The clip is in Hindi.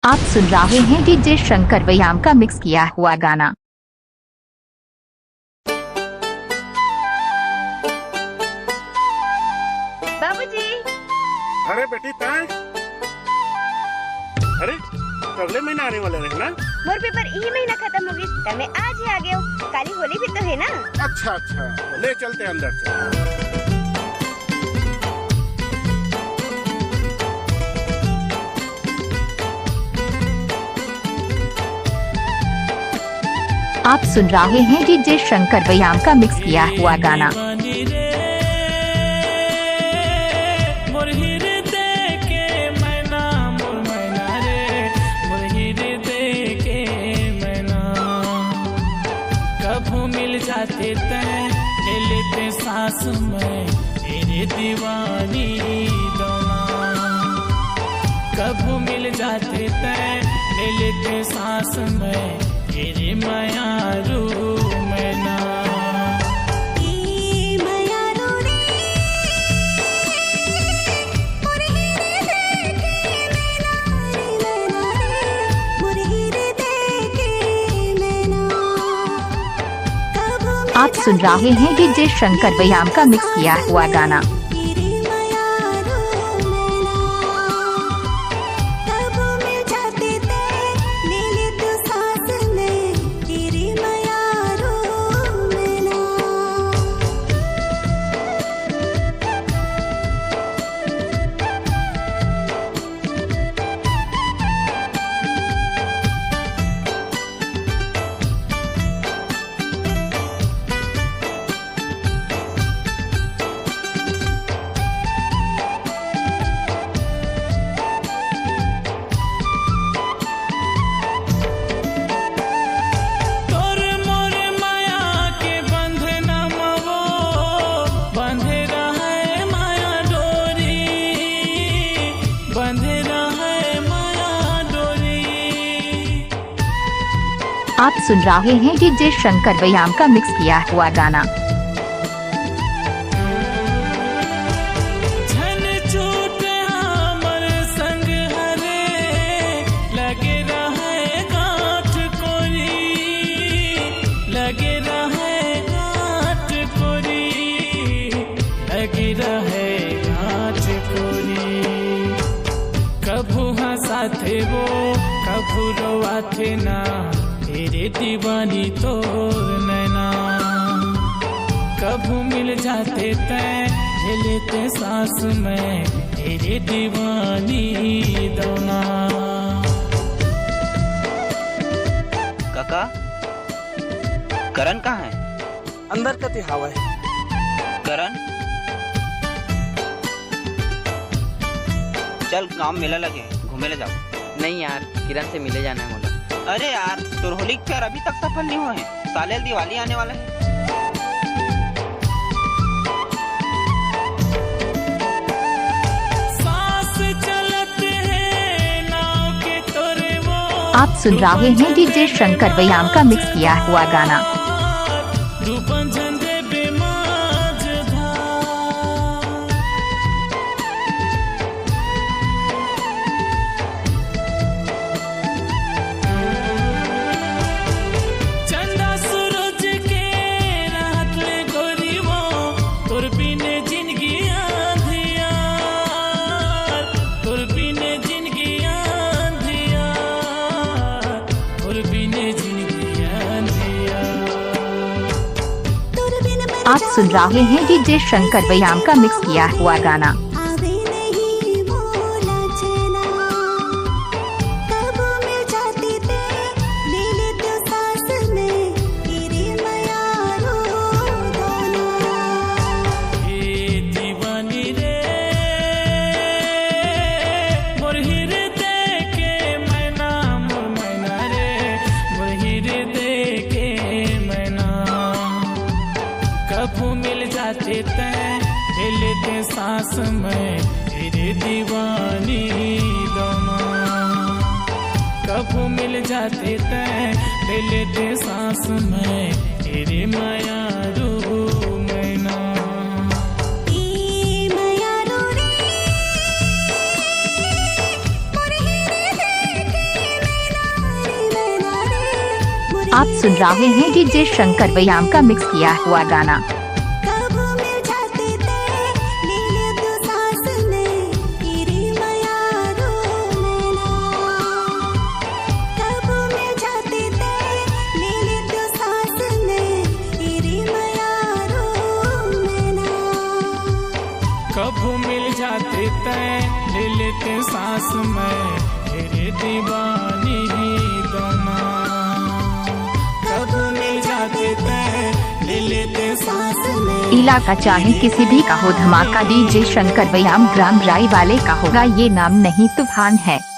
आप सुन रहे हैं डीजे शंकर व्यायाम का मिक्स किया हुआ गाना। बाबूजी। अरे बेटी तय अरे अगले महीने आने वाले रहे ना। मोर पेपर ई महीना खत्म हो गई तब मैं आज ही आ गया हूँ। काली होली भी तो है ना। अच्छा तो ले चलते अंदर से। आप सुन रहे हैं डीजे शंकर व्यायाम का मिक्स किया हुआ गाना। कभू मिल जाते तय ले लेते सांस में तेरे दीवानी दोना। कभू मिल जाते तय ले लेते सांस में तेरे मायारू में ना। आप सुन रहे हैं डीजे शंकर व्यायाम का मिक्स किया हुआ गाना। आप सुन रहे हैं डीजे शंकर व्यायाम का मिक्स किया हुआ गाना। झन छूटे हमर संग हरे लगे रहे गांठ कोरी। लगे रहे गांठ कोरी। लगे रहे गांठ कोरी। कभू हंसाथे वो कभू रोवाथे ना तेरे दीवानी तोर नैना। कभू मिल जाते तय ले लेते सांस में तेरे दीवानी दोना। काका करण कहाँ है? अंदर कते हवा है। करण चल गांव मेला लगे घूमे ले जाओ। नहीं यार, किरण से मिले जाना है मोला। अरे यार तो होली क्या अभी तक सफल नहीं हुए हैं। साले दिवाली आने वाला है। सांस चलते हैं नाव के तोरे वो। आप सुन रहे हैं डीजे शंकर व्यायाम का मिक्स किया हुआ गाना। आप सुन रहे हैं डीजे शंकर व्यायाम का मिक्स किया हुआ गाना। कभू मिल जाते तय ले लेते सांस में तेरे दीवानी दोनों। कभू मिल जाते तय ले लेते सांस में तेरे मायारू में ना। आप सुन रहे हैं डीजे शंकर व्यायाम का मिक्स किया हुआ गाना। कब मिल जाते तय ले लेते सांस में तेरे दीवानी दोना। कब मिल जाते तय ले लेते सांस में। इलाका चाहे किसी भी का हो, धमाका डीजे शंकर व्यायाम ग्राम राई वाले का होगा। ये नाम नहीं तूफान है।